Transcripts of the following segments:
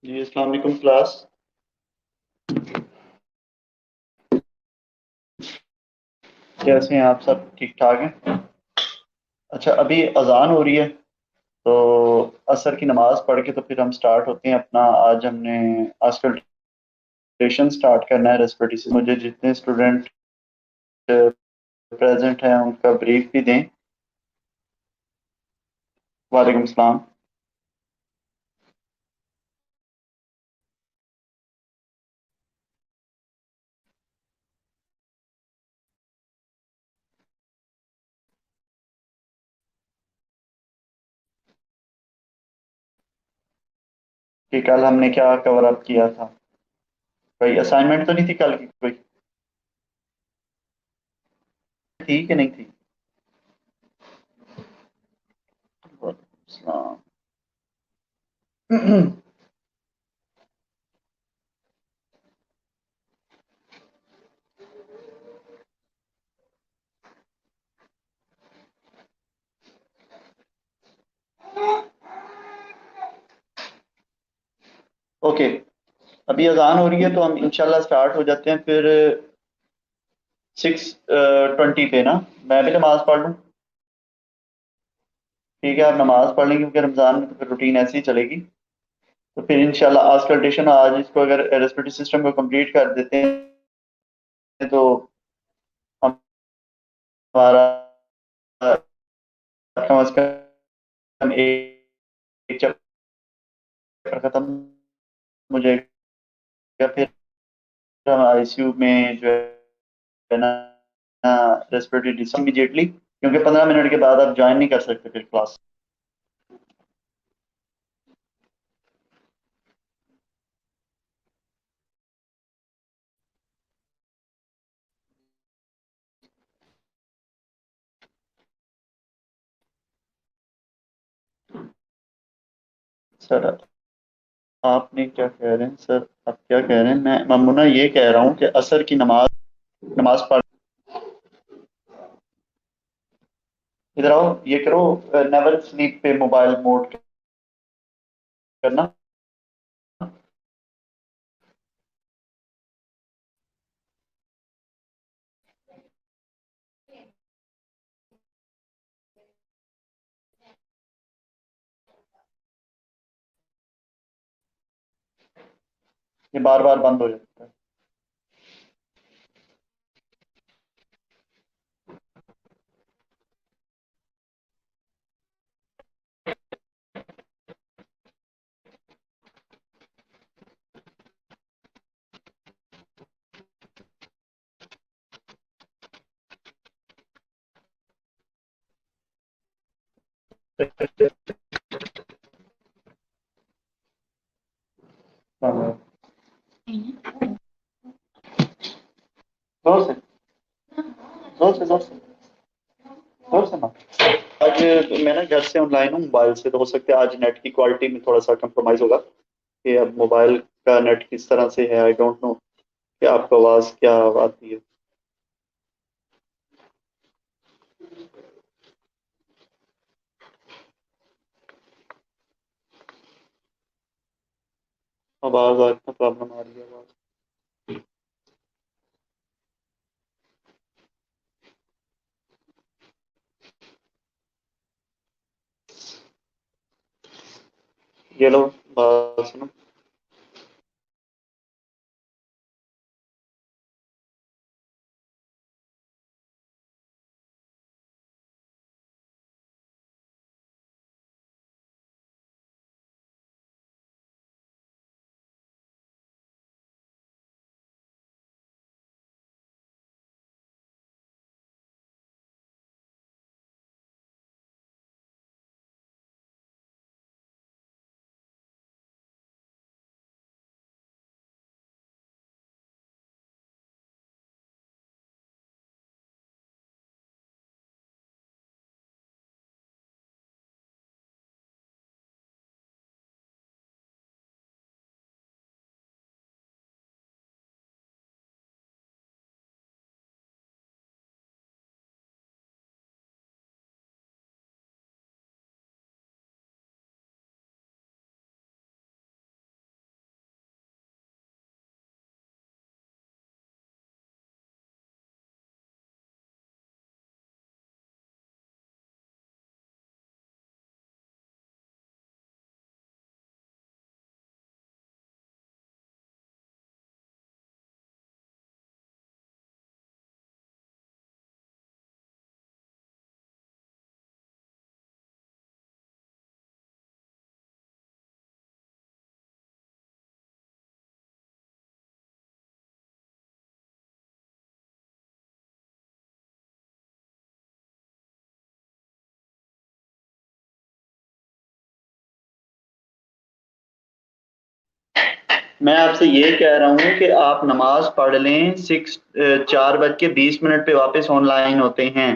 जी अस्सलाम वालेकुम क्लास। कैसे हैं आप? सब ठीक ठाक हैं? अच्छा, अभी अजान हो रही है तो असर की नमाज पढ़ के तो फिर हम स्टार्ट होते हैं अपना। आज हमने आस्कल्टेशन स्टार्ट करना है रेस्पिरेटरी से। मुझे जितने स्टूडेंट प्रेजेंट हैं उनका ब्रीफ भी दें। वालेकुम सलाम। कि कल हमने क्या कवर अप किया था? कोई असाइनमेंट तो नहीं थी कल की कोई? थी कि नहीं थी? वालेकुम सलाम। ओके, अभी अजान हो रही है तो हम इंशाल्लाह स्टार्ट हो जाते हैं फिर। 6:20 पे ना मैं भी नमाज पढ़ लूँ? ठीक है, आप नमाज पढ़ लेंगे क्योंकि रमजान में तो फिर रूटीन ऐसी ही चलेगी। तो फिर इंशाल्लाह आज कंडिशन, आज इसको अगर रेस्पिरेटरी सिस्टम को कंप्लीट कर देते हैं तो हमारा कम अज कम एक चैप्टर खत्म हो जाएगा। फिर हम आईसीयू में जो है ना रेस्पिरेटरी डिस्ट्रक्शन इमीडिएटली, क्योंकि 15 मिनट के बाद आप ज्वाइन नहीं कर सकते फिर क्लास। सर, आपने क्या कह रहे हैं? सर आप क्या कह रहे हैं? मैं ममुना ये कह रहा हूँ कि असर की नमाज नमाज पढ़। इधर आओ, ये करो, नेवर स्लीप पे मोबाइल मोड करना। ये बार बार बंद हो जाता है। हाँ, जोर से, जोर से, जोर से, जोर से ना। आज मैं ना घर से ऑनलाइन हूँ मोबाइल से, तो हो सकता है आज नेट की क्वालिटी में थोड़ा सा कंप्रोमाइज होगा। कि अब मोबाइल का नेट किस तरह से है, आई डोंट नो कि आपको आवाज़ क्या आती है। आवाज़ आज में प्रॉब्लम आ रही है आवाज़। ये लो, बात सुनो। मैं आपसे ये कह रहा हूँ कि आप नमाज पढ़ लें, 4:20 पे वापस ऑनलाइन होते हैं।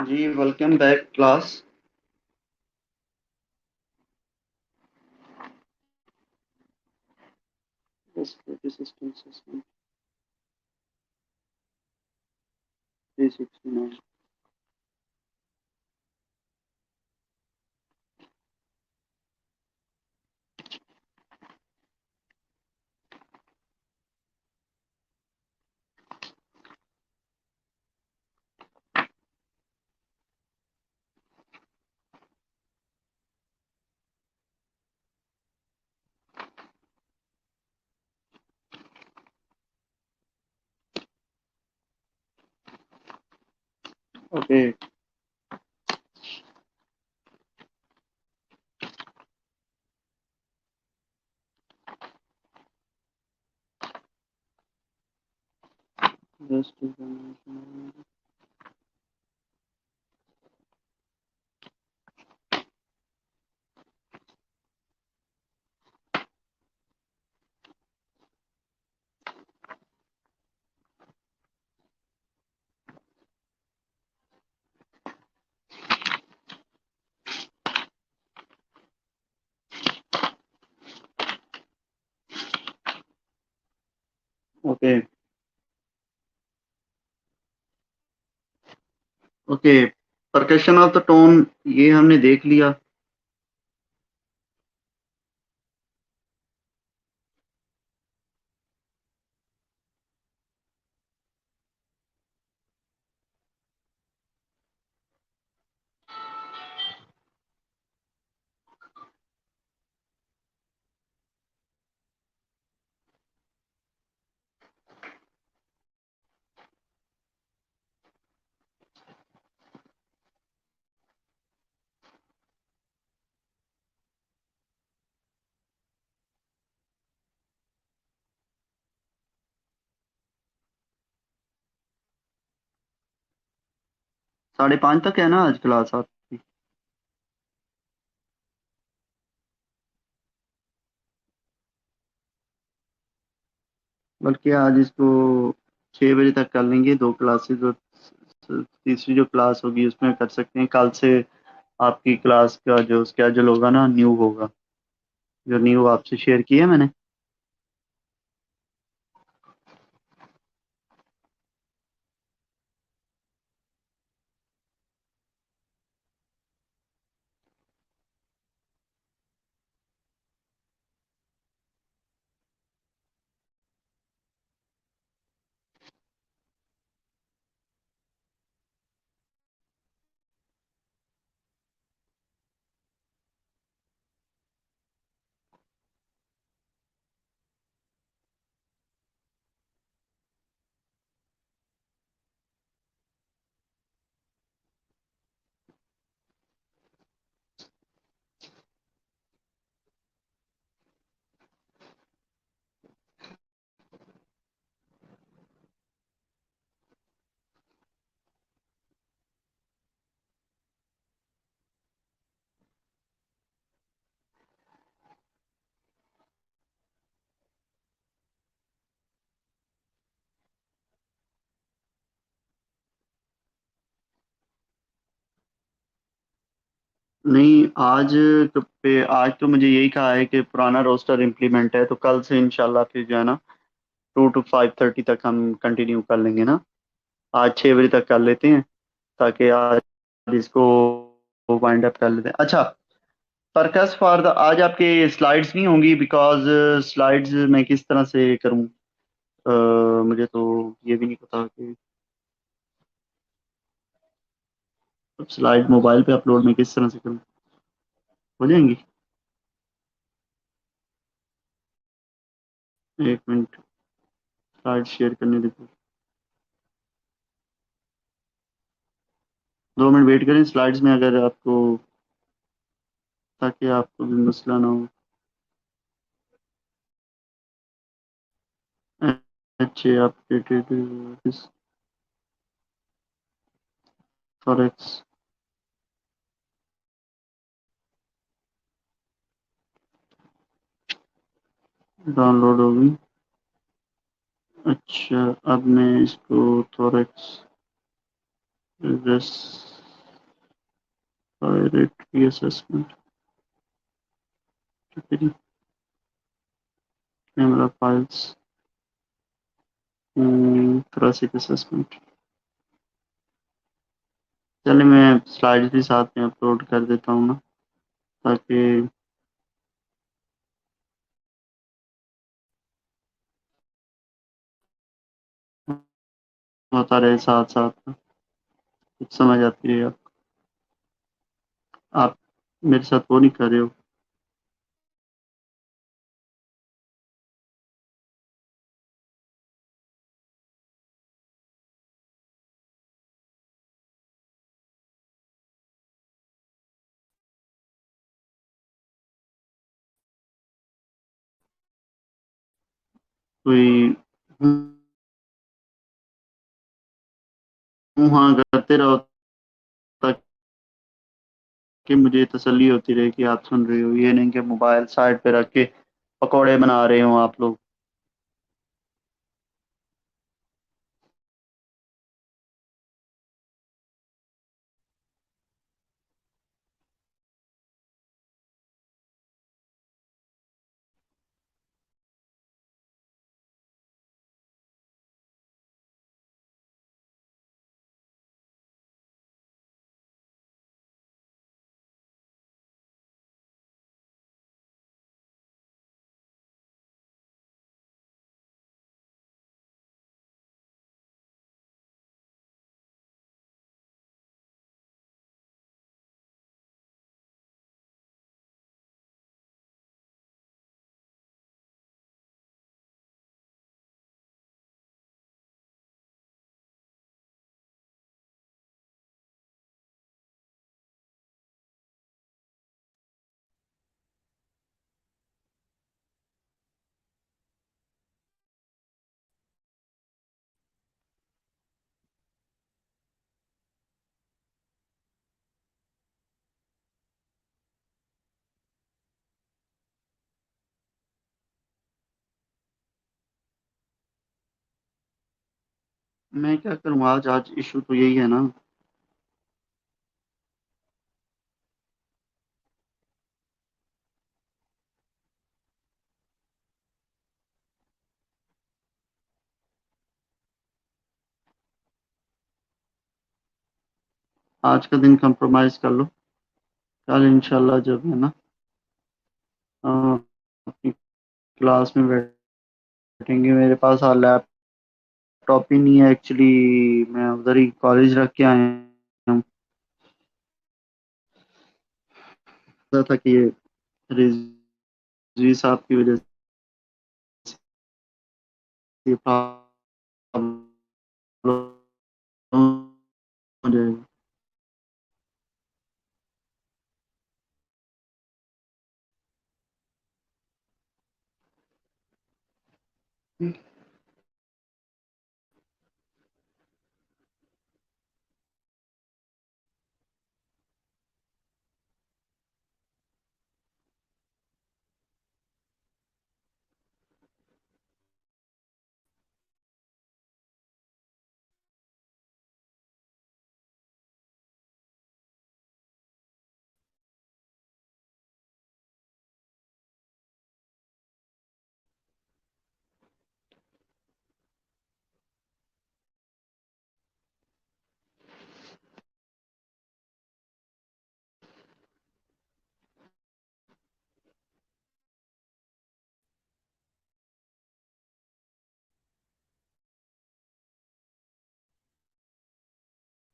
जी welcome back class. System system 369। Okay just okay okay. Percussion of the tone ये हमने देख लिया। 5:30 तक है ना आज क्लास आपकी? बल्कि आज इसको 6 बजे तक कर लेंगे, 2 क्लासेस। और तीसरी जो क्लास होगी उसमें कर सकते हैं। कल से आपकी क्लास का जो स्केजूल होगा ना, न्यू होगा, जो न्यू आपसे शेयर किया है मैंने। नहीं, आज तो मुझे यही कहा है कि पुराना रोस्टर इम्प्लीमेंट है, तो कल से इंशाल्लाह फिर जो है ना 2 to 5:30 तक हम कंटिन्यू कर लेंगे ना। आज 6 बजे तक कर लेते हैं, ताकि आज इसको वाइंड अप कर लेते हैं। अच्छा, परकस फॉर द आज आपके स्लाइड्स नहीं होंगी, बिकॉज स्लाइड्स मैं किस तरह से करूँ? मुझे तो ये भी नहीं पता कि स्लाइड मोबाइल पे अपलोड मैं किस तरह से करूँ। हो जाएंगी? एक मिनट, स्लाइड शेयर करने दीजिए। 2 मिनट वेट करें स्लाइड्स में, अगर आपको, ताकि आपको भी मसला ना हो। अच्छे अपडेटेड फॉरेक्स डाउनलोड होगी। अच्छा, अब मैं इसको thorax respiratory assessment, camera files, thoracic assessment। चलिए मैं स्लाइड्स भी साथ में अपलोड कर देता हूँ ना, ताकि होता रहे साथ साथ में, कुछ समझ आती है। आप मेरे साथ वो नहीं कर रहे हो। कोई हाँ करते रहो, ताकि मुझे तसल्ली होती रहे कि आप सुन रहे हो, ये नहीं कि मोबाइल साइड पे रख के पकौड़े बना रहे हो आप लोग। मैं क्या करूँ, आज आज इशू तो यही है ना। आज का दिन कंप्रोमाइज कर लो, कल इंशाल्लाह जब है ना अपनी क्लास में बैठेंगे। मेरे पास लैपटॉप ही नहीं है एक्चुअली, मैं उधर ही कॉलेज रख के आए हूँ। था कि ये रिजवी साहब की वजह से प्रॉब्लम हो जाएगी।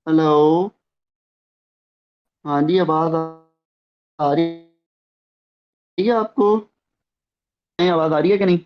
हेलो। हाँ जी, आवाज आ रही है आपको? नहीं, आवाज आ रही है कि नहीं?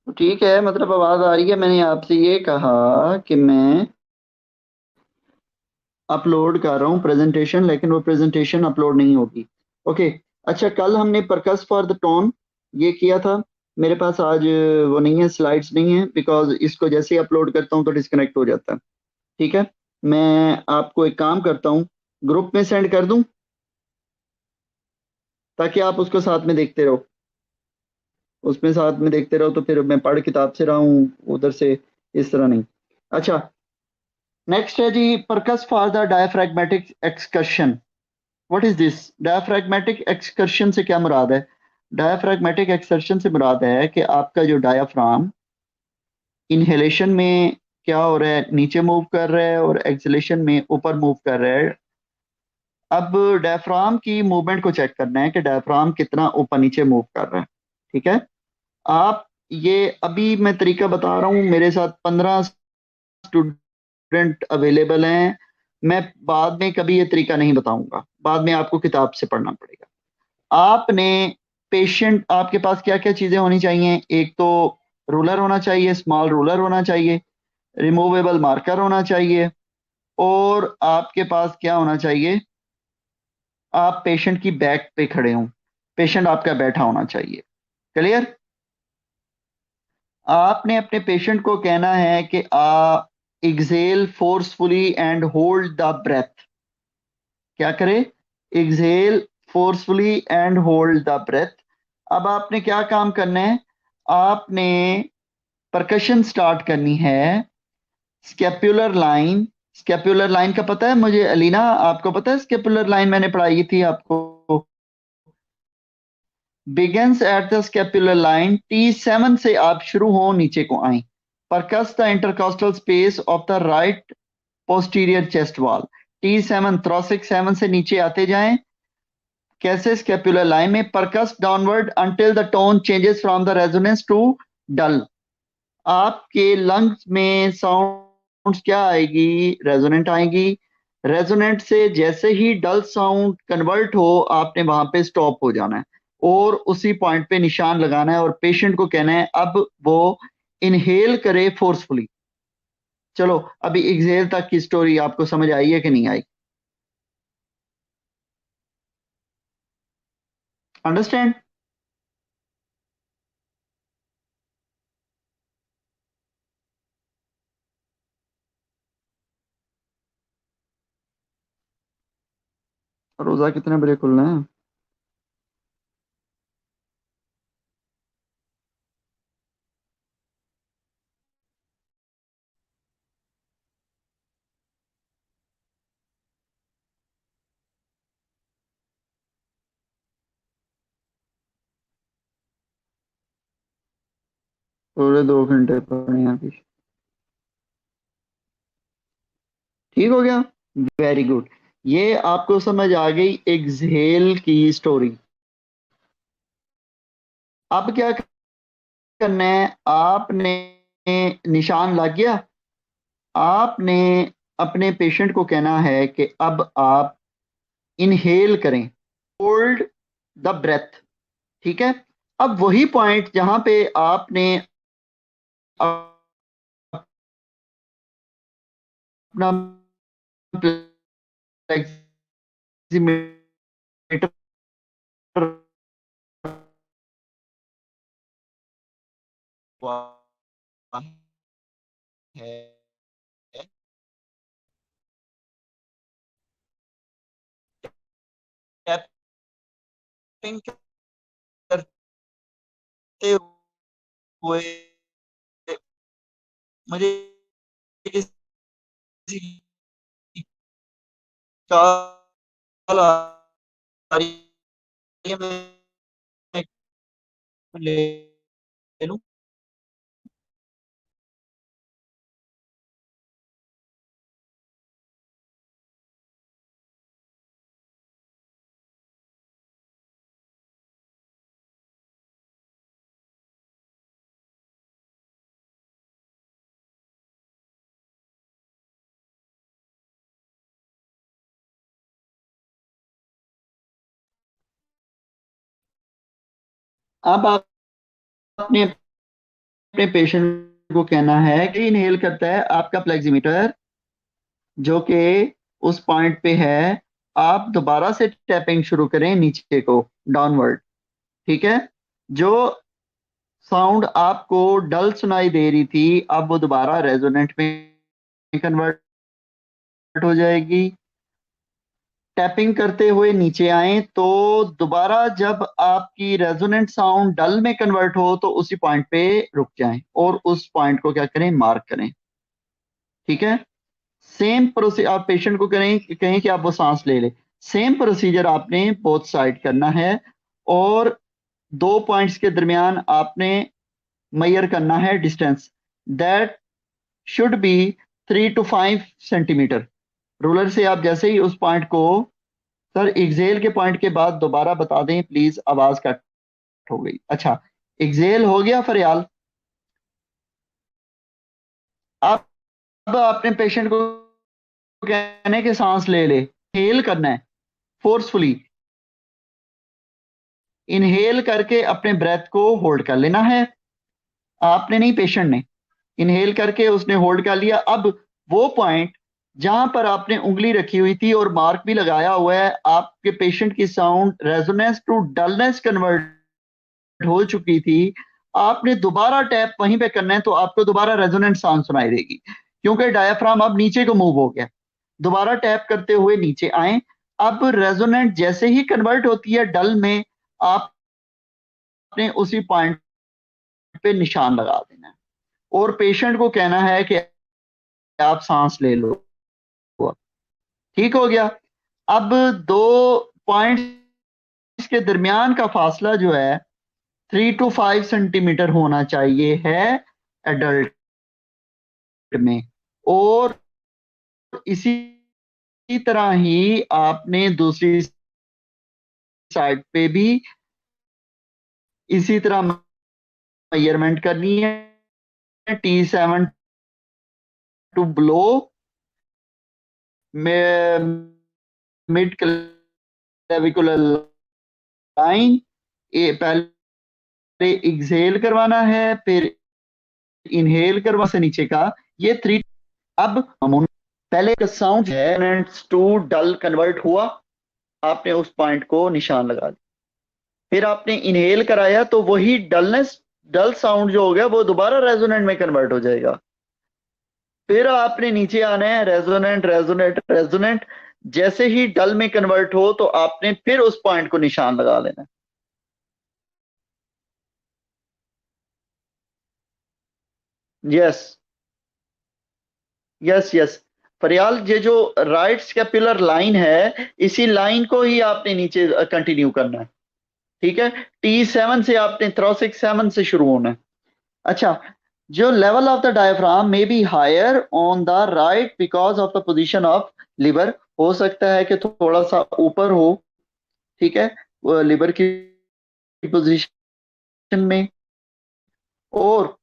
तो ठीक है, मतलब आवाज आ रही है। मैंने आपसे ये कहा कि मैं अपलोड कर रहा हूँ प्रेजेंटेशन, लेकिन वो प्रेजेंटेशन अपलोड नहीं होगी। ओके। अच्छा, कल हमने परकस फॉर द टोन ये किया था। मेरे पास आज वो नहीं है, स्लाइड्स नहीं है, बिकॉज इसको जैसे ही अपलोड करता हूँ तो डिस्कनेक्ट हो जाता है। ठीक है, मैं आपको एक काम करता हूँ, ग्रुप में सेंड कर दूं ताकि आप उसको साथ में देखते रहो। उसमें साथ में देखते रहो तो फिर मैं पढ़ किताब से रहा हूँ उधर से, इस तरह नहीं। अच्छा, नेक्स्ट है जी, percuss for the diaphragmatic excursion. What is this? Diaphragmatic excursion से क्या मुराद है? डायफ्रैग्मेटिक एक्सकर्शन से मुराद है कि आपका जो डायाफ्राम इनहेलेशन में क्या हो रहा है, नीचे मूव कर रहा है, और एक्सलेशन में ऊपर मूव कर रहा है। अब डायफ्राम की मूवमेंट को चेक करना है कि डायफ्राम कितना ऊपर नीचे मूव कर रहा है। ठीक है, आप ये अभी मैं तरीका बता रहा हूँ, मेरे साथ 15 स्टूडेंट अवेलेबल हैं। मैं बाद में कभी ये तरीका नहीं बताऊंगा, बाद में आपको किताब से पढ़ना पड़ेगा। आपने पेशेंट, आपके पास क्या क्या चीजें होनी चाहिए? एक तो रूलर होना चाहिए, स्मॉल रूलर होना चाहिए, रिमूवेबल मार्कर होना चाहिए, और आपके पास क्या होना चाहिए? आप पेशेंट की बैक पे खड़े हों, पेशेंट आपका बैठा होना चाहिए। क्लियर? आपने अपने पेशेंट को कहना है कि exhale forcefully and hold the breath. क्या करे? Exhale forcefully and hold the breath. अब आपने क्या काम करना है? आपने परकशन स्टार्ट करनी है। स्केपुलर लाइन, स्केपुलर लाइन का पता है मुझे अलीना? आपको पता है स्केपुलर लाइन? मैंने पढ़ाई थी आपको। Begins at the scapular line T7 से आप शुरू हो, नीचे को आए। Percuss the intercostal space of the right posterior chest wall. T7 thoracic 7 से नीचे आते जाएं। कैसे? स्केपुलर लाइन में percuss downward until the tone changes from the resonance to dull. आपके लंग्स में साउंड क्या आएगी? रेजोनेंट आएगी। रेजोनेंट से जैसे ही डल साउंड कन्वर्ट हो, आपने वहां पे स्टॉप हो जाना है और उसी पॉइंट पे निशान लगाना है, और पेशेंट को कहना है अब वो इनहेल करे फोर्सफुली। चलो, अभी एक्सेल तक की स्टोरी आपको समझ आई है कि नहीं आई? अंडरस्टैंड? रोजा कितने बजे खुलना है? पूरे 2 घंटे पढ़े हैं अभी। ठीक हो गया? Very good. ये आपको समझ आ गई एक्सहेल की स्टोरी। अब क्या करना है? आपने निशान लग गया। आपने अपने पेशेंट को कहना है कि अब आप इनहेल करें, होल्ड द ब्रेथ। ठीक है, अब वही पॉइंट जहां पे आपने अपना फ्लेक्सीमीटर है, टैपिंग करते हुए मुझे किसी कॉल आ रही है, मैं ले लूं? अब आप अपने अपने पेशेंट को कहना है कि इनहेल करता है आपका फ्लेक्सीमीटर जो कि उस पॉइंट पे है। आप दोबारा से टैपिंग शुरू करें नीचे को, डाउनवर्ड। ठीक है, जो साउंड आपको डल सुनाई दे रही थी अब वो दोबारा रेजोनेंट में कन्वर्ट हो जाएगी। टैपिंग करते हुए नीचे आए तो दोबारा जब आपकी रेजोनेंट साउंड डल में कन्वर्ट हो तो उसी पॉइंट पे रुक जाएं और उस पॉइंट को क्या करें, मार्क करें। ठीक है। सेम प्रोसीजर आप पेशेंट को करें, कहें कि आप वो सांस ले ले। सेम प्रोसीजर आपने बोथ साइड करना है और दो पॉइंट्स के दरमियान आपने मेजर करना है distance. That should be 3 to 5 centimetre. Ruler से आप जैसे ही उस पॉइंट को, सर एक्सेल के पॉइंट के बाद दोबारा बता दें प्लीज, आवाज कट हो गई। अच्छा, एक्सेल हो गया फरियाल। अब आपने पेशेंट को कहने के सांस ले ले, हेल करना है फोर्सफुली। इनहेल करके अपने ब्रेथ को होल्ड कर लेना है। आपने नहीं, पेशेंट ने। इनहेल करके उसने होल्ड कर लिया। अब वो पॉइंट जहां पर आपने उंगली रखी हुई थी और मार्क भी लगाया हुआ है, आपके पेशेंट की sound resonance to dullness convert हो चुकी थी। आपने दोबारा टैप वहीं पे करना है तो आपको दोबारा रेजोनेंट साउंड सुनाई देगी, क्योंकि डायफ्राम अब नीचे को मूव हो गया। दोबारा टैप करते हुए नीचे आए। अब रेजोनेंट जैसे ही कन्वर्ट होती है डल में, आपने उसी पॉइंट पे निशान लगा देना है और पेशेंट को कहना है कि आप सांस ले लो। ठीक हो गया। अब दो पॉइंट्स के दरमियान का फासला जो है 3 to 5 सेंटीमीटर होना चाहिए है एडल्ट में। और इसी तरह ही आपने दूसरी साइड पे भी इसी तरह मेजरमेंट करनी है। T7 to below mid clavicular line. पहले एक्सेल करवाना है, फिर इनहेल करवा से नीचे का ये 3। अब पहले का साउंड है टू डल कन्वर्ट हुआ, आपने उस पॉइंट को निशान लगा दिया। फिर आपने इनहेल कराया तो वही डल साउंड जो हो गया वो दोबारा रेजोनेंट में कन्वर्ट हो जाएगा। फिर आपने नीचे आना है, रेजोनेंट रेजोनेंट रेजोनेंट। जैसे ही डल में कन्वर्ट हो तो आपने फिर उस पॉइंट को निशान लगा लेना है। Yes, yes, yes. फरियाल, ये जो राइट स्केपुलर लाइन है इसी लाइन को ही आपने नीचे कंटिन्यू करना है। ठीक है। T7 से आपने थोरैसिक 7 से शुरू होना है। अच्छा, जो level of the diaphragm may be higher on the right because of the position of liver. हो सकता है कि थोड़ा सा ऊपर हो। ठीक है, लिवर की पोजीशन में। और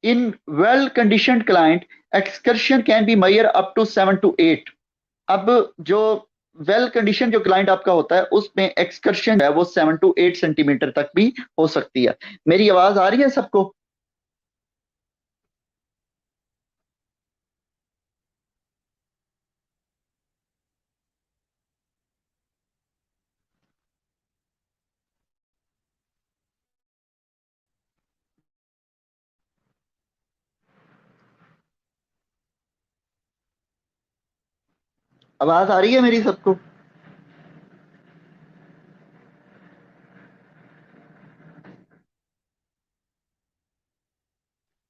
in well conditioned client excursion can be measure up to 7 to 8। अब जो वेल कंडीशन जो क्लाइंट आपका होता है उसमें एक्सकर्शन है वो 7 to 8 सेंटीमीटर तक भी हो सकती है। मेरी आवाज आ रही है सबको? आवाज आ रही है मेरी सबको?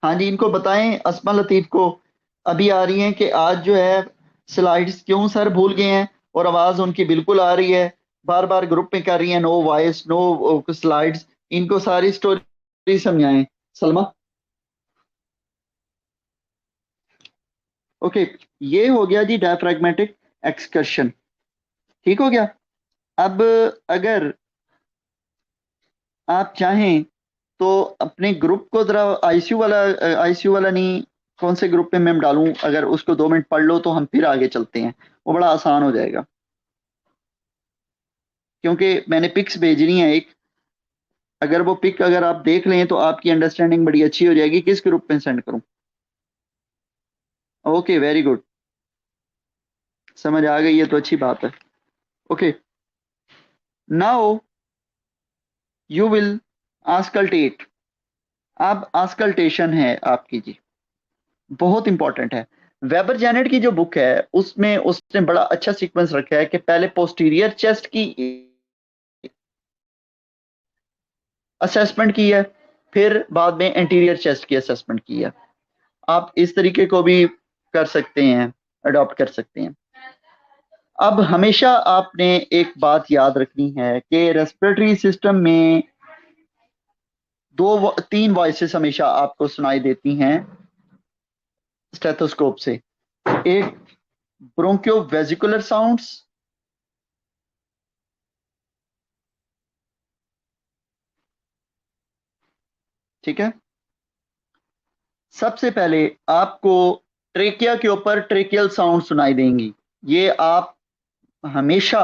हाँ जी, इनको बताएं अस्मा लतीफ को। अभी आ रही हैं कि आज जो है स्लाइड्स क्यों सर भूल गए हैं, और आवाज उनकी बिल्कुल आ रही है। बार बार ग्रुप में कर रही है, नो वॉइस नो स्लाइड्स। इनको सारी स्टोरी समझाएं। सलमा। ओके, ये हो गया जी डायफ्रैग्मेटिक एक्सकर्शन। ठीक हो गया। अब अगर आप चाहें तो अपने ग्रुप को जरा आईसीयू वाला नहीं, कौन से ग्रुप में मैं डालूं, अगर उसको 2 मिनट पढ़ लो तो हम फिर आगे चलते हैं। वो बड़ा आसान हो जाएगा, क्योंकि मैंने पिक्स भेजनी है एक। अगर वो पिक अगर आप देख लें तो आपकी अंडरस्टैंडिंग बड़ी अच्छी हो जाएगी। किस ग्रुप में सेंड करूं? Okay, very good. समझ आ गई है तो अच्छी बात है। Okay, now you will auscultate. अब आस्कल्टेशन है आपकी जी, बहुत इंपॉर्टेंट है। वेबर जेनेट की जो बुक है उसमें उसने बड़ा अच्छा सीक्वेंस रखा है कि पहले पोस्टीरियर चेस्ट की असेसमेंट की है, फिर बाद में एंटीरियर चेस्ट की असेसमेंट की है। आप इस तरीके को भी कर सकते हैं, अडॉप्ट कर सकते हैं। अब हमेशा आपने एक बात याद रखनी है कि रेस्पिरेटरी सिस्टम में तीन वॉइसेस हमेशा आपको सुनाई देती हैं स्टेथोस्कोप से। एक ब्रोंकियो वेजिकुलर साउंड्स, ठीक है। सबसे पहले आपको ट्रेकिया के ऊपर ट्रेकियल साउंड सुनाई देंगी। ये आप हमेशा,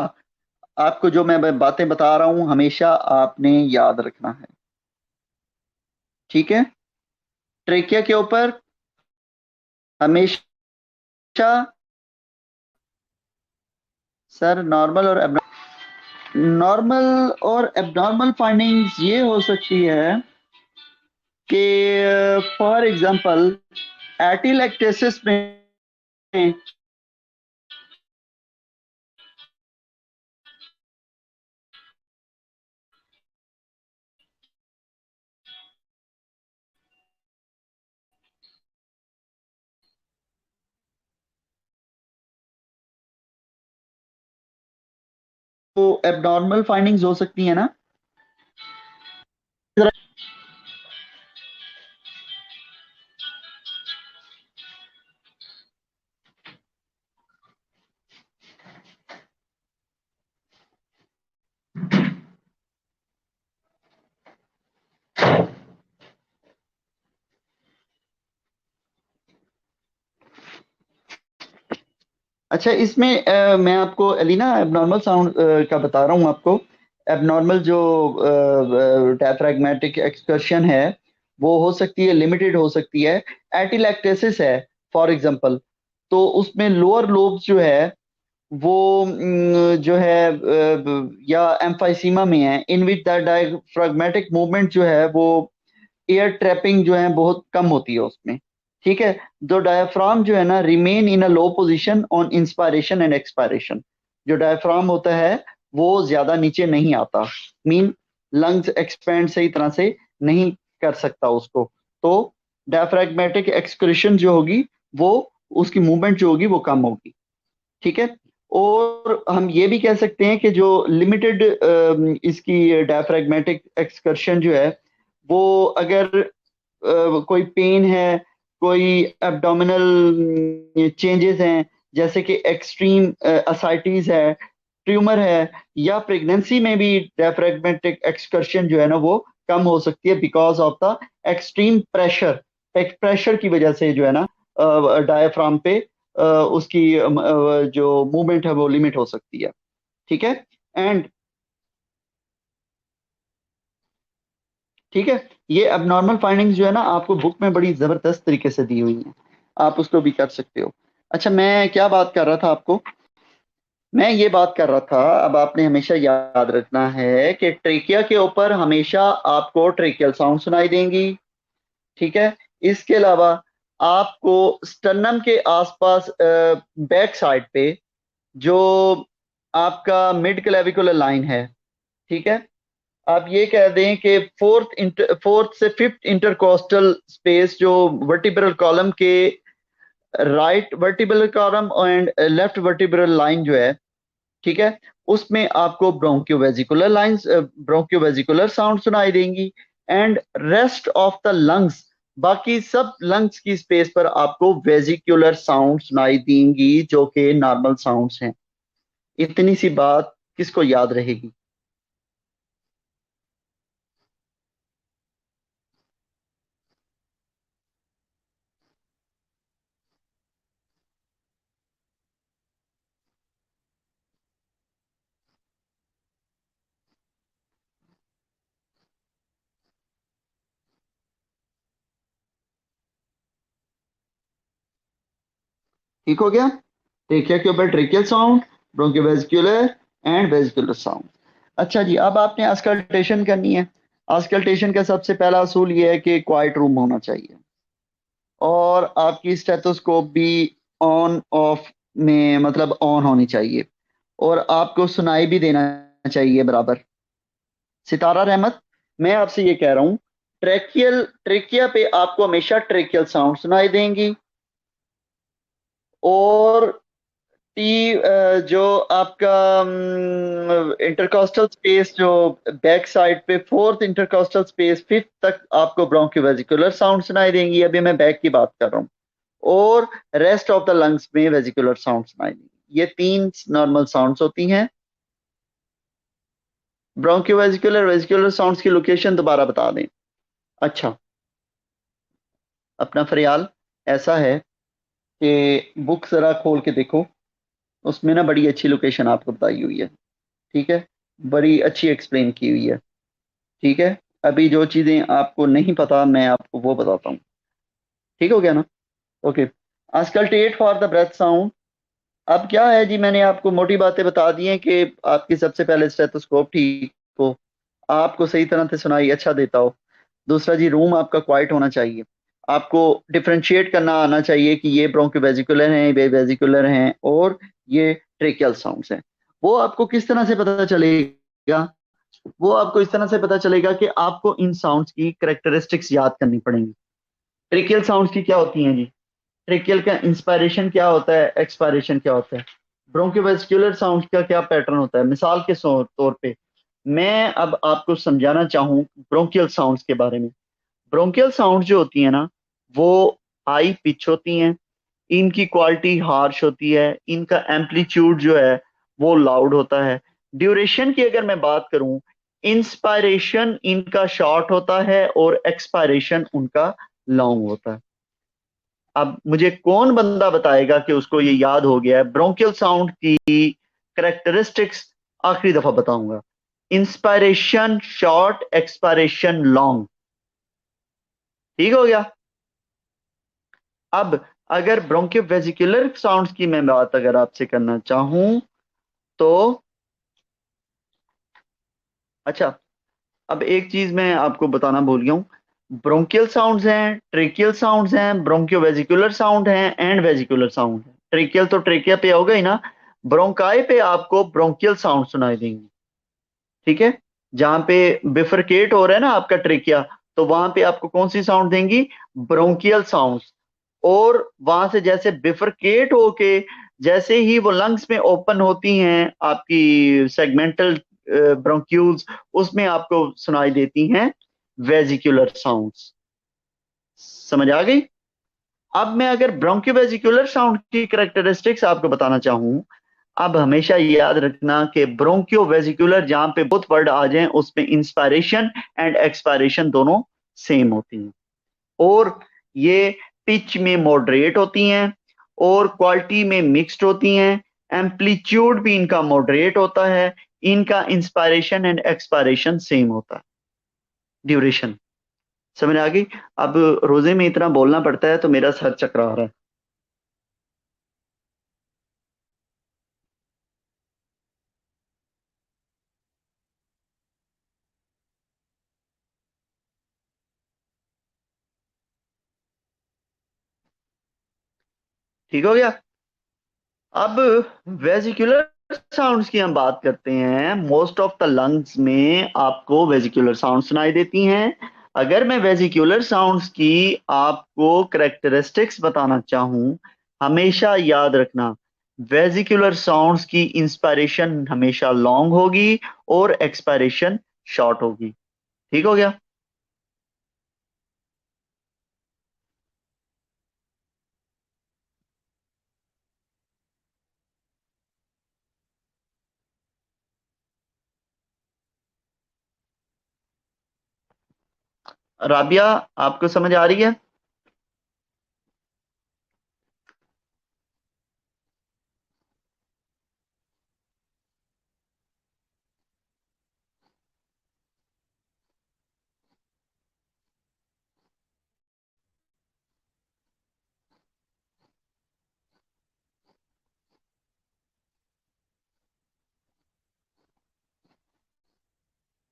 आपको जो मैं बातें बता रहा हूं हमेशा आपने याद रखना है, ठीक है। ट्रेकिया के ऊपर हमेशा, सर नॉर्मल और एबनॉर्मल फाइंडिंग्स ये हो सकती है कि फॉर एग्जांपल एटिलैक्टेसिस में तो एबनॉर्मल फाइंडिंग्स हो सकती है ना। अच्छा, इसमें मैं आपको एलिना एबनॉर्मल साउंड का बता रहा हूँ आपको। एबनॉर्मल जो डायफ्रैग्मेटिक एक्सकर्शन है वो हो सकती है, लिमिटेड हो सकती है। एटिलैक्टेसिस है फॉर एग्जांपल, तो उसमें लोअर लोब्स जो है वो जो है या एम्फाइसीमा में है, इन विच द डायफ्रैग्मेटिक मूवमेंट जो है वो एयर ट्रैपिंग जो है बहुत कम होती है उसमें, ठीक है। जो डायफ्राम जो है ना remain in a low position on inspiration and expiration. जो डायफ्राम होता है वो ज्यादा नीचे नहीं आता, मीन लंग्स एक्सपेंड सही तरह से नहीं कर सकता उसको। तो डायफ्रैग्मेटिक एक्सक्रीशन जो होगी वो, उसकी मूवमेंट जो होगी वो कम होगी, ठीक है। और हम ये भी कह सकते हैं कि जो लिमिटेड इसकी डायफ्रैग्मेटिक एक्सकर्शन जो है वो, अगर कोई पेन है, कोई एब्डोमिनल चेंजेस हैं, जैसे कि एक्सट्रीम असाइटीज है, ट्यूमर है, या प्रेगनेंसी में भी डायफ्रैग्मेटिक एक्सकर्शन जो है ना वो कम हो सकती है because of the extreme pressure. Pressure की वजह से जो है ना डायफ्राम पे उसकी जो मूवमेंट है वो लिमिट हो सकती है, ठीक है। एंड ठीक है, ये अबनॉर्मल फाइंडिंग्स जो है ना आपको बुक में बड़ी जबरदस्त तरीके से दी हुई हैं, आप उसको भी कर सकते हो। अच्छा, मैं क्या बात कर रहा था आपको, मैं ये बात कर रहा था, अब आपने हमेशा याद रखना है कि ट्रेकिया के ऊपर हमेशा आपको ट्रेकियल साउंड सुनाई देंगी, ठीक है। इसके अलावा आपको स्टर्नम के आसपास बैक साइड पे जो आपका मिड क्लेविकुलर लाइन है, ठीक है, आप ये कह दें कि फोर्थ से फिफ्थ इंटरकोस्टल स्पेस जो वर्टिब्रल कॉलम के right vertebral column and left vertebral line जो है, ठीक है, उसमें आपको ब्रोंक्योवेजिकुलर लाइंस, ब्रोंक्योवेजिकुलर साउंड सुनाई देंगी। And rest of the lungs, बाकी सब लंग्स की स्पेस पर आपको वेजिकुलर साउंड सुनाई देंगी जो कि नॉर्मल साउंड्स हैं। इतनी सी बात किसको याद रहेगी। ठीक हो गया। ट्रेकिया के ऊपर tracheal sound, bronchovesicular and vesicular sound. अच्छा जी, अब आपने अस्कल्टेशन करनी है। आस्कल्टेशन का सबसे पहला असूल ये है कि क्वाइट रूम होना चाहिए, और आपकी स्टेथोस्कोप भी ऑन ऑफ में मतलब ऑन होनी चाहिए, और आपको सुनाई भी देना चाहिए बराबर। सितारा रहमत, मैं आपसे ये कह रहा हूँ, ट्रेकिया पे आपको हमेशा ट्रेकियल साउंड सुनाई देंगी, और जो आपका इंटरकोस्टल स्पेस जो बैक साइड पे, फोर्थ इंटरकोस्टल स्पेस, फिफ्थ तक आपको ब्रोंकोवेजिकुलर साउंड सुनाई देंगी, अभी मैं बैक की बात कर रहा हूँ। और रेस्ट ऑफ द लंग्स में वेजिकुलर साउंड सुनाई देंगी। ये तीन नॉर्मल साउंड्स होती हैं। ब्रोंकोवेजिकुलर वेजिकुलर साउंड्स की लोकेशन दोबारा बता दें। अच्छा, अपना फरियाल ऐसा है कि बुक जरा खोल के देखो, उसमें ना बड़ी अच्छी लोकेशन आपको बताई हुई है। ठीक है, बड़ी अच्छी एक्सप्लेन की हुई है। ठीक है, अभी जो चीजें आपको नहीं पता मैं आपको वो बताता हूँ। ठीक हो गया ना? Okay. Auscultate for the breath sound. अब क्या है जी, मैंने आपको मोटी बातें बता दी हैं कि आपकी सबसे पहले स्टेथोस्कोप ठीक हो, आपको सही तरह से सुनाई अच्छा देता हो। दूसरा जी, रूम आपका क्वाइट होना चाहिए। आपको डिफरेंशिएट करना आना चाहिए कि ये ब्रोंकोवेजिकुलर हैं, ये वेजिकुलर हैं, और ये ट्रेकियल साउंड्स हैं। वो आपको किस तरह से पता चलेगा? वो आपको इस तरह से पता चलेगा कि आपको इन साउंड्स की करेक्टरिस्टिक्स याद करनी पड़ेंगी। ट्रेकियल साउंड्स की क्या होती हैं जी? ट्रेकियल का इंस्पायरेशन क्या होता है, एक्सपायरेशन क्या होता है? ब्रोंकोवेस्क्यूलर साउंड का क्या पैटर्न होता है? मिसाल के तौर पे मैं अब आपको समझाना चाहूँ ब्रोंकियल साउंड्स के बारे में। ब्रोंकियल साउंड जो होती है ना, वो हाई पिच होती हैं, इनकी क्वालिटी हार्श होती है, इनका एम्पलीट्यूड जो है वो लाउड होता है। ड्यूरेशन की अगर मैं बात करूं, इंस्पायरेशन इनका शॉर्ट होता है और एक्सपायरेशन उनका लॉन्ग होता है। अब मुझे कौन बंदा बताएगा कि उसको ये याद हो गया है? ब्रोंकियल साउंड की करेक्टरिस्टिक्स आखिरी दफा बताऊंगा। Inspiration short, expiration long. ठीक हो गया? अब अगर ब्रोंकियोवेजिकुलर साउंड्स की मैं बात अगर आपसे करना चाहूं तो, अच्छा, अब एक चीज मैं आपको बताना भूल गया हूं। ब्रोंकियल साउंड्स हैं, ट्रेकियल साउंड्स हैं, ब्रोंकियोवेजिकुलर साउंड हैं, एंड वेजिकुलर साउंड है। ट्रेकियल तो ट्रेकिया पे हो गई ना, ब्रोंकाई पे आपको ब्रोंकियल साउंड सुनाई देंगी। ठीक है, जहां पे बिफरकेट हो रहा है ना आपका ट्रेकिया, तो वहां पे आपको कौन सी साउंड देंगी? Bronchial sounds. और वहां से जैसे बिफरकेट होके, जैसे ही वो लंग्स में ओपन होती हैं आपकी सेगमेंटल ब्रोंक्यूल्स, उसमें आपको सुनाई देती हैं वेजिकुलर साउंड्स। समझ आ गई? अब मैं अगर ब्रोंक्योवेजिकुलर साउंड की करेक्टरिस्टिक्स आपको बताना चाहूं, अब हमेशा याद रखना कि ब्रोंक्योवेजिकुलर जहां पे बोथ वर्ड आ जाएं उसमें इंस्पायरेशन एंड एक्सपायरेशन दोनों सेम होती हैं, और ये पिच में मॉडरेट होती हैं, और क्वालिटी में मिक्स्ड होती हैं। एम्पलीट्यूड भी इनका मॉडरेट होता है। इनका इंस्पायरेशन एंड एक्सपायरेशन सेम होता है। ड्यूरेशन समझ आ गई? अब रोजे में इतना बोलना पड़ता है तो मेरा सर चकरा रहा है। ठीक हो गया? अब वेजिकुलर साउंड्स की हम बात करते हैं। मोस्ट ऑफ द लंग्स में आपको वेजिकुलर साउंड सुनाई देती हैं। अगर मैं वेजिकुलर साउंड्स की आपको करेक्टरिस्टिक्स बताना चाहूं, हमेशा याद रखना, वेजिकुलर साउंड्स की इंस्पायरेशन हमेशा लॉन्ग होगी और एक्सपायरेशन शॉर्ट होगी। ठीक हो गया? राबिया, आपको समझ आ रही है?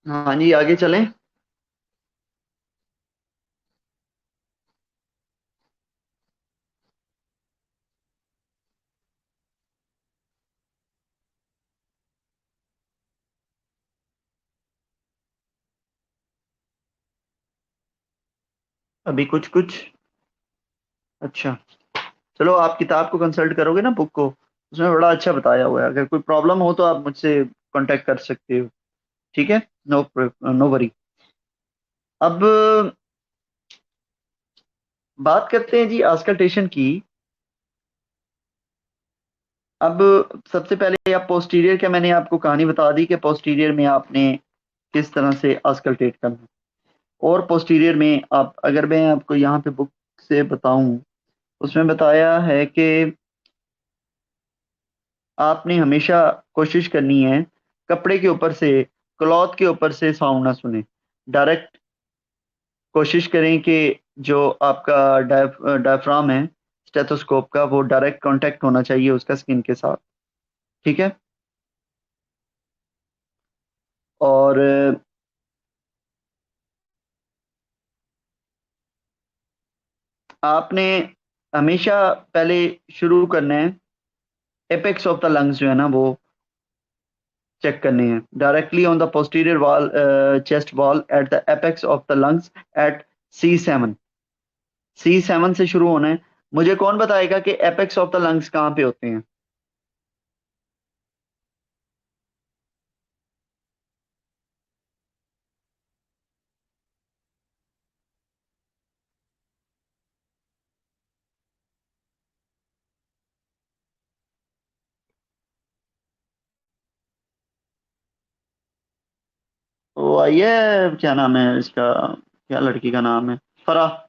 हाँ जी, आगे चलें। अभी कुछ कुछ। अच्छा, चलो आप किताब को कंसल्ट करोगे ना, बुक को, उसमें बड़ा अच्छा बताया हुआ है। अगर कोई प्रॉब्लम हो तो आप मुझसे कांटेक्ट कर सकते हो। ठीक है। No, no worry. अब बात करते हैं जी आस्कल्टेशन की। अब सबसे पहले आप पोस्टीरियर, क्या मैंने आपको कहानी बता दी कि पोस्टीरियर में आपने किस तरह से आस्कल्टेट करना है। और पोस्टीरियर में आप, अगर मैं आपको यहाँ पे बुक से बताऊं, उसमें बताया है कि आपने हमेशा कोशिश करनी है कपड़े के ऊपर से, क्लॉथ के ऊपर से साउंड ना सुने। डायरेक्ट कोशिश करें कि जो आपका डायफ्राम है स्टेथोस्कोप का, वो डायरेक्ट कांटेक्ट होना चाहिए उसका स्किन के साथ। ठीक है। और आपने हमेशा पहले शुरू करना है, एपेक्स ऑफ द लंग्स जो है ना वो चेक करने हैं, directly on the posterior wall, chest wall at the apex of the lungs at C7। C7 से शुरू होना है। मुझे कौन बताएगा कि एपेक्स ऑफ द लंग्स कहाँ पे होते हैं? वो आइए, क्या नाम है इसका, क्या लड़की का नाम है, फराह।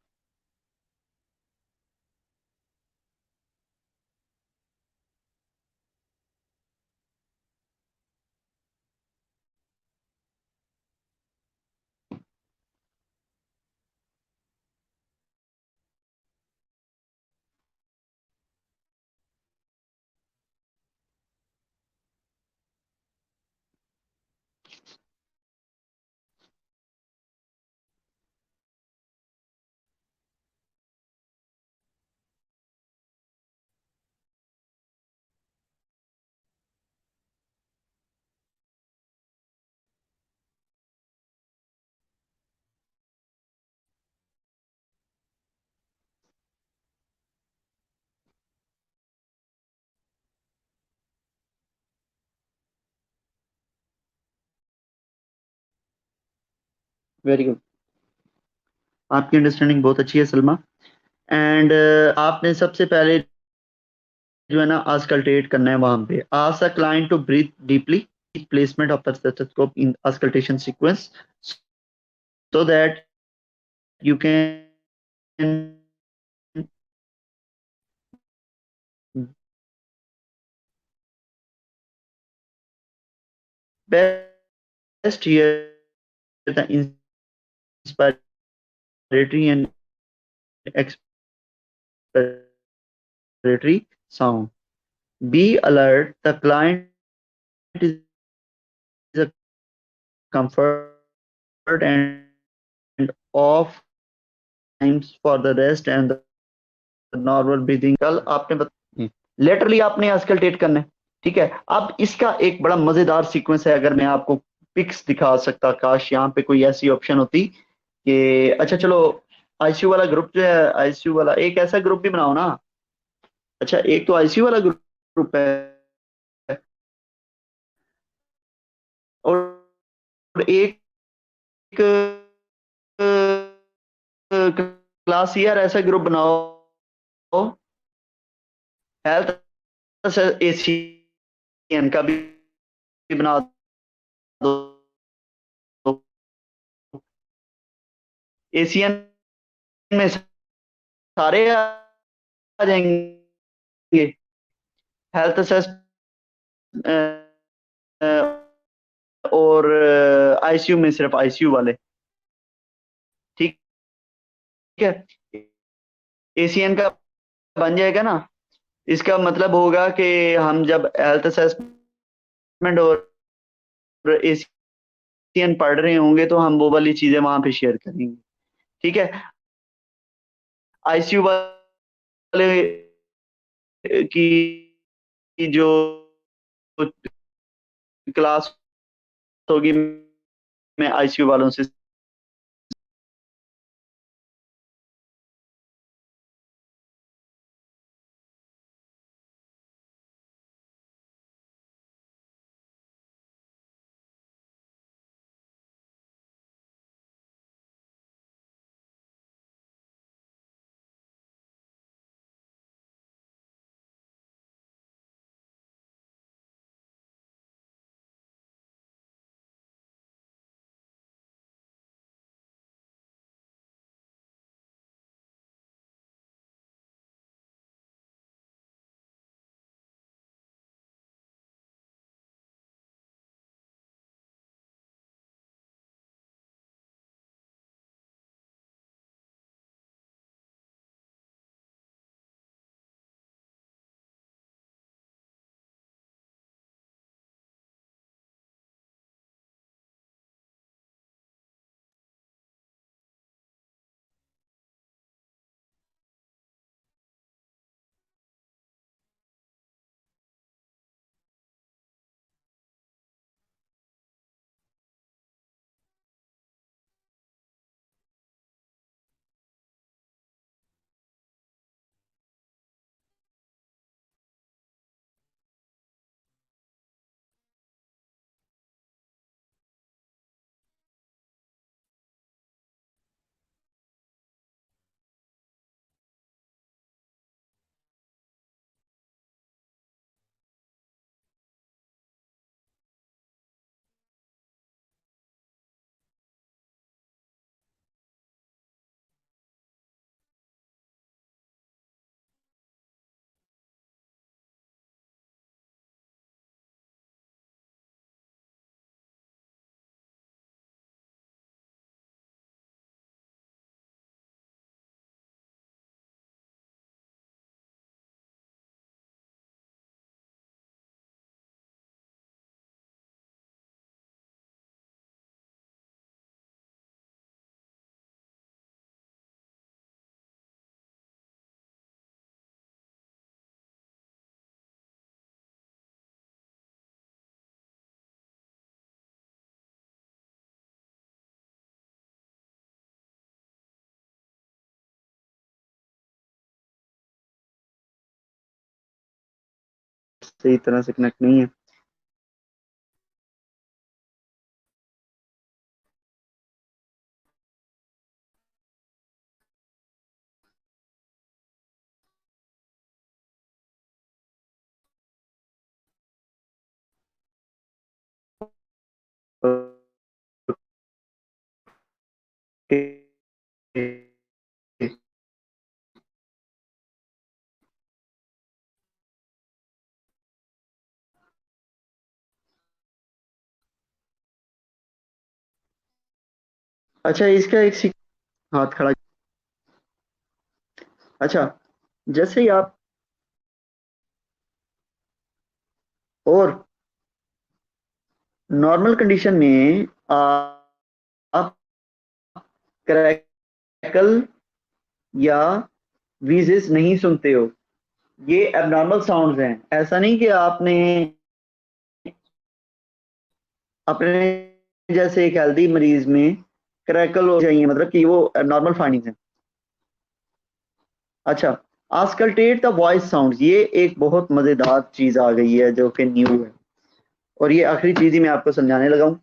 Very good. आपकी अंडरस्टैंडिंग बहुत अच्छी है सलमा। एंड आपने सबसे पहले जो है ना आस्कल्टेट करना है वहां पे, ask the client to breathe deeply, placement of the stethoscope in auscultation sequence, so that you can best hear the inspiratory and expiratory sound. Be alert, the client is a comfort and off times for the rest and the normal breathing. कल आपने laterally आपने आस्कल्टेट करना है। ठीक है। अब इसका एक बड़ा मजेदार सीक्वेंस है, अगर मैं आपको पिक्स दिखा सकता, काश यहाँ पे कोई ऐसी ऑप्शन होती कि, अच्छा चलो, आईसीयू वाला ग्रुप जो है, आईसीयू वाला एक ऐसा ग्रुप भी बनाओ ना। अच्छा, एक तो आईसीयू वाला ग्रुप है, और एक क्लास ईयर ऐसा ग्रुप बनाओ, हेल्थ एशियन का भी बना दो। एशियन में सारे आ जाएंगे, हेल्थ और आईसीयू में सिर्फ आईसीयू वाले। ठीक है। एशियन का बन जाएगा ना। इसका मतलब होगा कि हम जब हेल्थ असेसमेंट और एशियन पढ़ रहे होंगे तो हम वो वाली चीजें वहां पे शेयर करेंगे। ठीक है। आईसीयू वाले की जो क्लास होगी, मैं आईसीयू वालों से सही तरह से कनेक्ट नहीं है। अच्छा, इसका एक हाथ खड़ा। अच्छा, जैसे ही आप और नॉर्मल कंडीशन में आप क्रैकल या व्हीजेस नहीं सुनते हो, ये एबनॉर्मल साउंड्स हैं। ऐसा नहीं कि आपने अपने जैसे एक हेल्दी मरीज में क्रैकल हो जाइए, मतलब कि वो एबनॉर्मल फाइंडिंग्स हैं। अच्छा, आस्कल्टेट द वॉइस साउंड्स, ये एक बहुत मजेदार चीज आ गई है जो कि न्यू है, और ये आखिरी चीज ही मैं आपको समझाने लगा हूँ।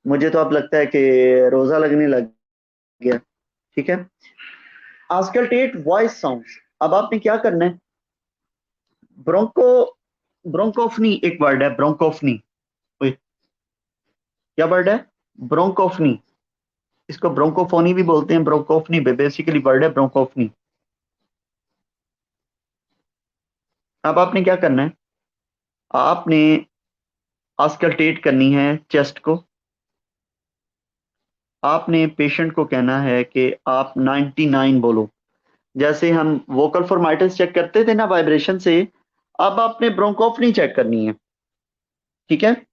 मुझे तो अब लगता है कि रोजा लगने लग गया। ठीक है, आस्कल्टेट वॉइस साउंड्स। अब आपने क्या करना है, ब्रोंको ब्रोंकोफनी एक वर्ड है, ब्रोंकोफनी। ओए, क्या वर्ड है? ब्रोंकोफनी। इसको ब्रोंकोफोनी भी बोलते हैं, ब्रोंकोफनी बेसिकली वर्ड है ब्रोंकोफनी। अब आपने क्या करना है, आपने आस्कल्टेट करनी है चेस्ट को। आपने पेशेंट को कहना है कि आप 99 बोलो, जैसे हम वोकल फॉर्माइटस चेक करते थे ना वाइब्रेशन से। अब आपने ब्रोंकोफनी चेक करनी है। ठीक है,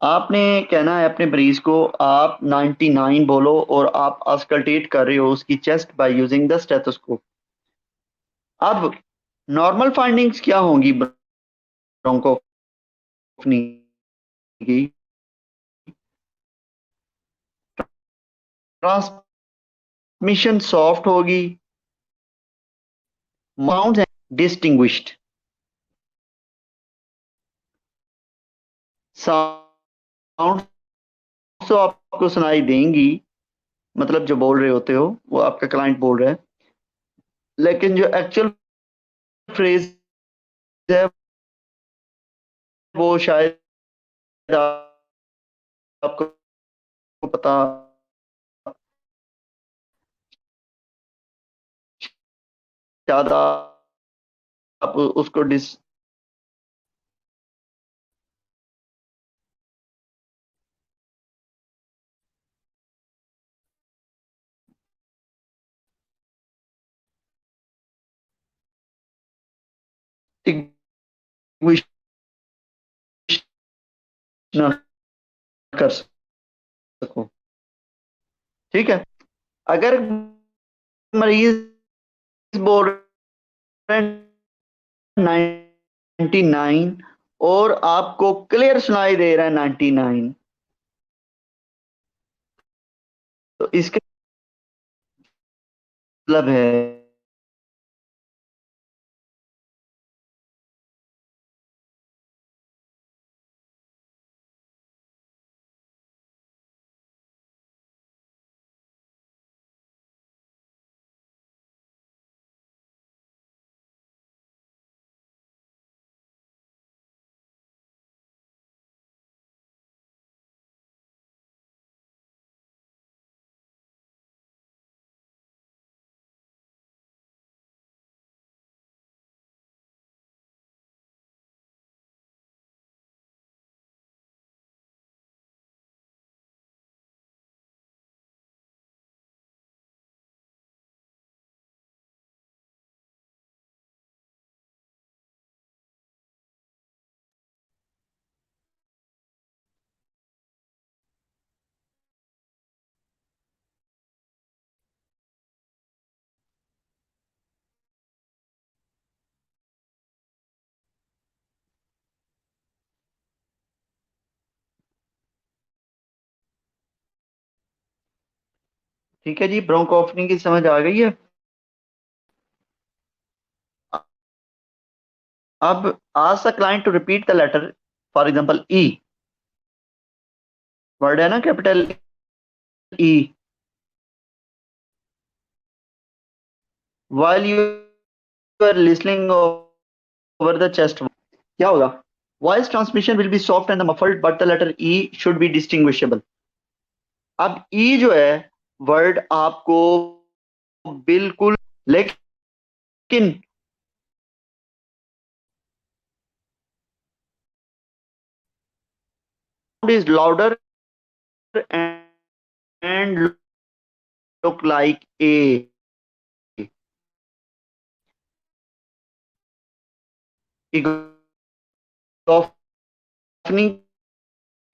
आपने कहना है अपने मरीज को आप 99 बोलो, और आप आस्कल्टेट कर रहे हो उसकी chest by using the stethoscope. अब नॉर्मल फाइंडिंग्स क्या होंगी ब्रोंकोफनी की? ट्रांसमिशन सॉफ्ट होगी, माउंट डिस्टिंग्विश्ड, साउंड तो आपको सुनाई देंगी, मतलब जो बोल रहे होते हो वो आपका क्लाइंट बोल रहा है, लेकिन जो एक्चुअल फ्रेज है वो शायद आपको पता, शायद आप उसको डिस्टिंग्विश ना कर सको। ठीक है, अगर मरीज बोल रहे हैं 99 और आपको क्लियर सुनाई दे रहा है 99, तो इसका मतलब है ठीक है जी, ब्रोंकोफनी की समझ आ गई है। अब ask the client to repeat the letter, for example E, word है ना capital E, while you are listening over the chest. क्या होगा? Voice transmission will be soft and muffled, but the letter E should be distinguishable. अब E जो है word आपको बिल्कुल, लेकिन is louder and look like A. इगोफनी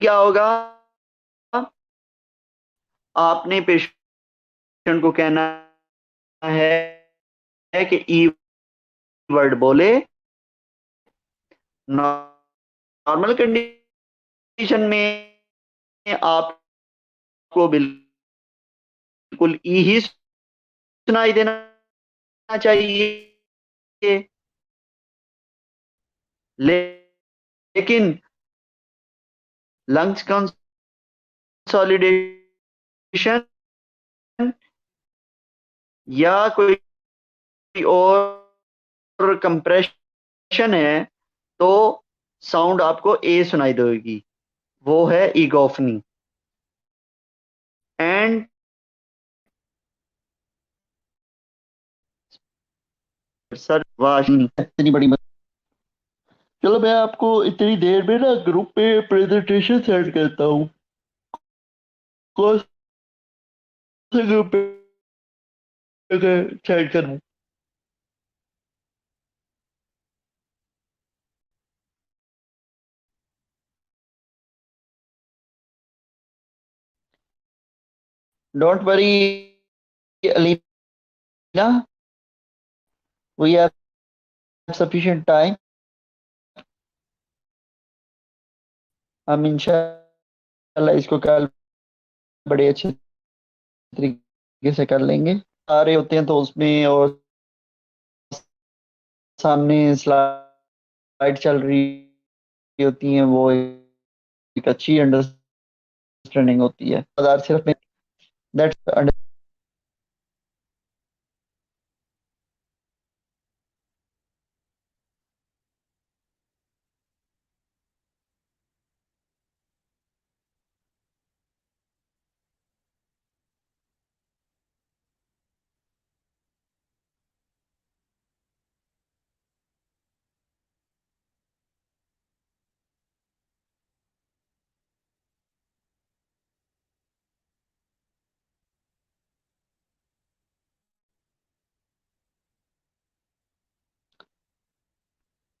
क्या होगा? आपने पेशेंट को कहना है कि ई वर्ड बोले। नॉर्मल कंडीशन में आपको बिल्कुल ई ही सुनाई देना चाहिए, लेकिन लंग्स कंसोलिडेशन या कोई और कंप्रेशन है तो साउंड आपको ए सुनाई देगी, वो है ईगोफनी। एंड सर वाशनी इतनी बड़ी चलो मैं आपको इतनी देर में ना ग्रुप पे प्रेजेंटेशन सेंड करता हूँ। कौन से ग्रुप पे सेंड करूँ? Don't worry Alina, we have sufficient time. हम इंशाल्लाह इसको कल बड़े अच्छे तरीके से कर लेंगे। आ रहे होते हैं तो उसमें और सामने स्लाइड चल रही होती हैं, वो एक अच्छी अंडरस्टैंडिंग होती है। बाजार सिर्फ दैट्स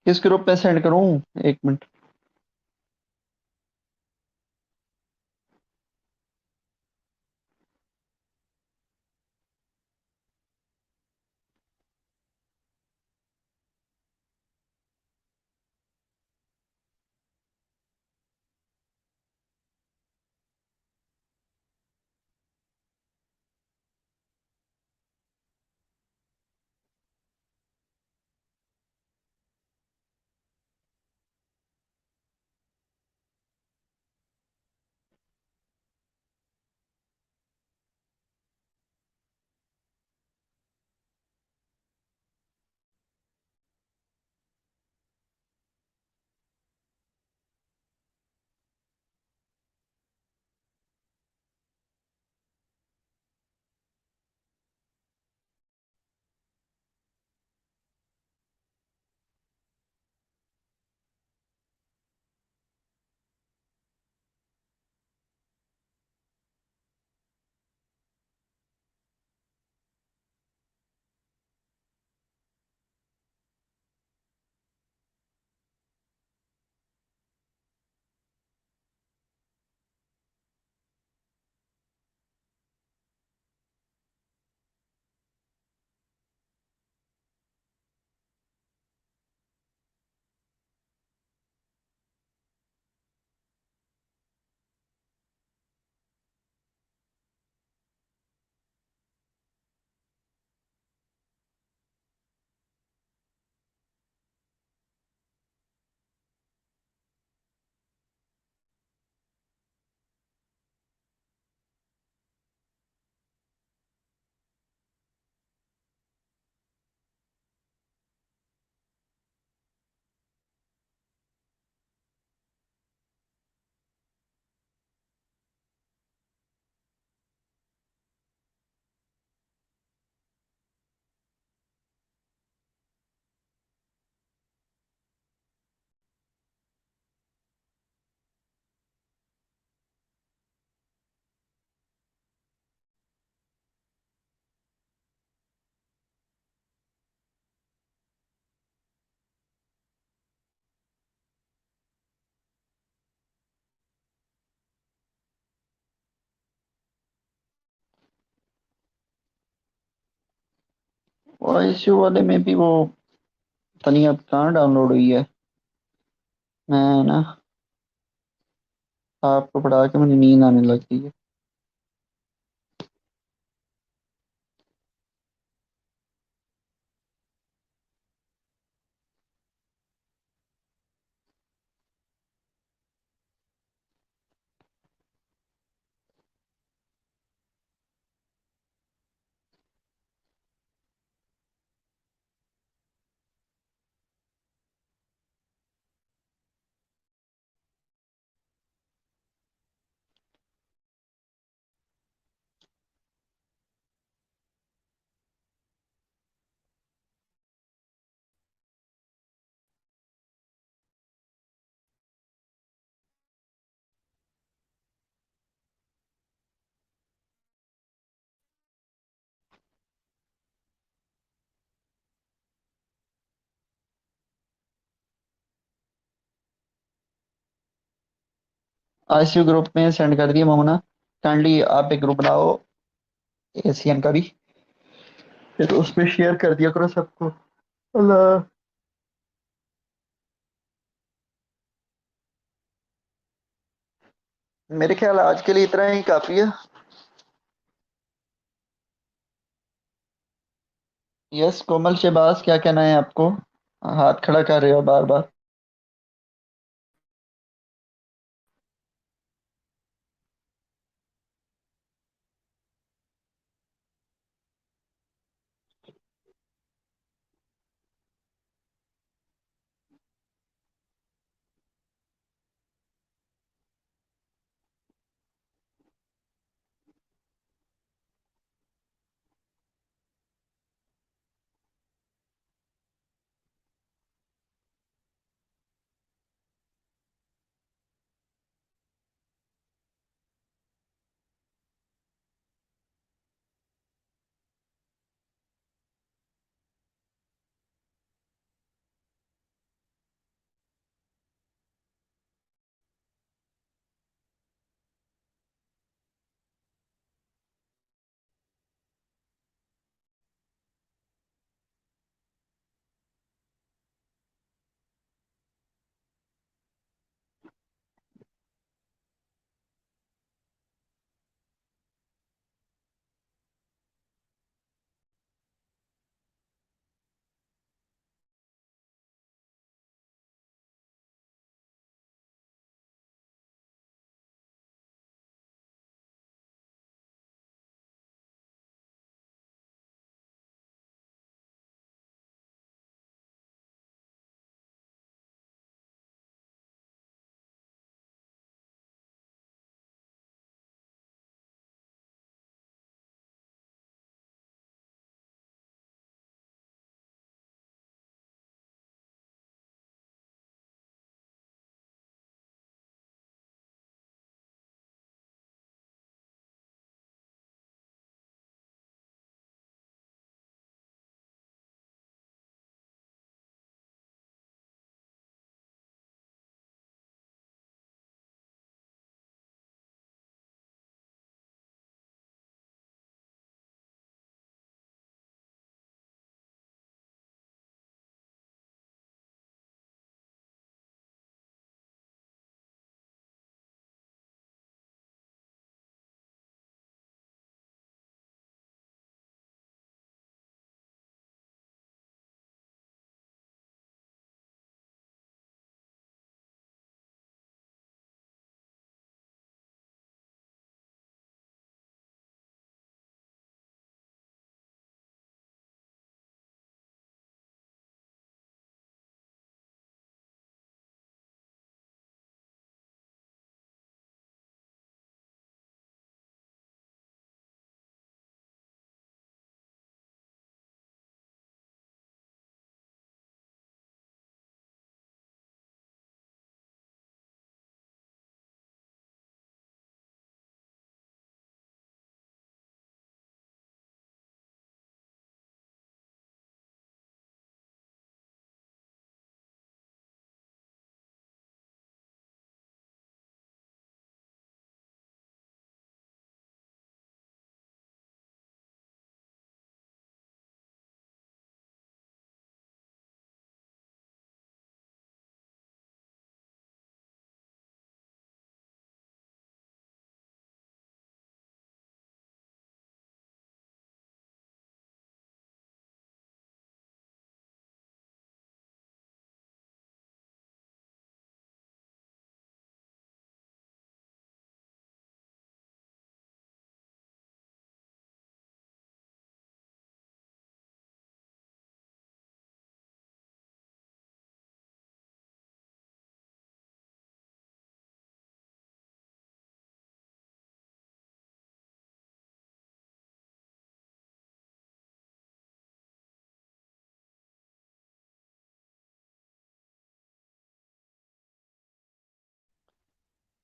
किस ग्रुप में सेंड करूं? एक मिनट। वो आईसीयू वाले में भी वो पता नहीं अब कहाँ डाउनलोड हुई है। मैं ना आपको पढ़ा के मुझे नींद आने लग गई है। आईसीयू ग्रुप में सेंड कर दिया मोमना। काइंडली आप एक ग्रुप बनाओ एसीएन का भी, फिर उसमें शेयर कर दिया करो सबको। अल्लाह। मेरे ख्याल आज के लिए इतना ही काफी है। यस कोमल शहबाज, क्या कहना है आपको? हाथ खड़ा कर रहे हो बार बार।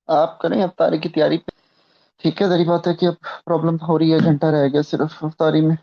आप करें अफ्तारी की तैयारी। ठीक है, जरी बात है कि अब प्रॉब्लम हो रही है, घंटा रह गया सिर्फ अफ्तारी में।